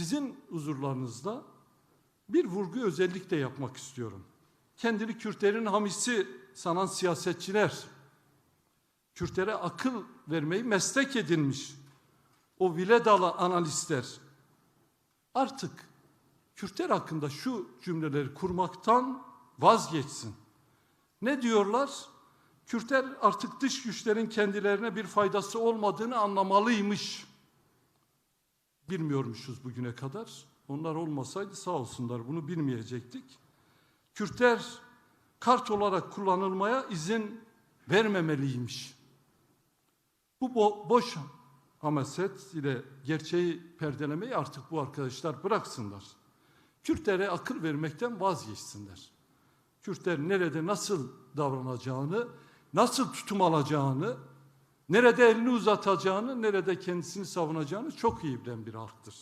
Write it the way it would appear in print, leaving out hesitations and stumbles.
sizin huzurlarınızda bir vurgu özellikle yapmak istiyorum. Kendini Kürtlerin hamisi sanan siyasetçiler, Kürtlere akıl vermeyi meslek edinmiş o Viledalı analistler artık Kürtler hakkında şu cümleleri kurmaktan vazgeçsin. Ne diyorlar? Kürtler artık dış güçlerin kendilerine bir faydası olmadığını anlamalıymış. Bilmiyormuşuz bugüne kadar. Onlar olmasaydı sağ olsunlar, bunu bilmeyecektik. Kürtler kart olarak kullanılmaya izin vermemeliymiş. Bu boş hamaset ile gerçeği perdelemeyi artık bu arkadaşlar bıraksınlar. Kürtlere akıl vermekten vazgeçsinler. Kürtler nerede nasıl davranacağını, nasıl tutum alacağını, nerede elini uzatacağını, nerede kendisini savunacağını çok iyi bilen bir halktır.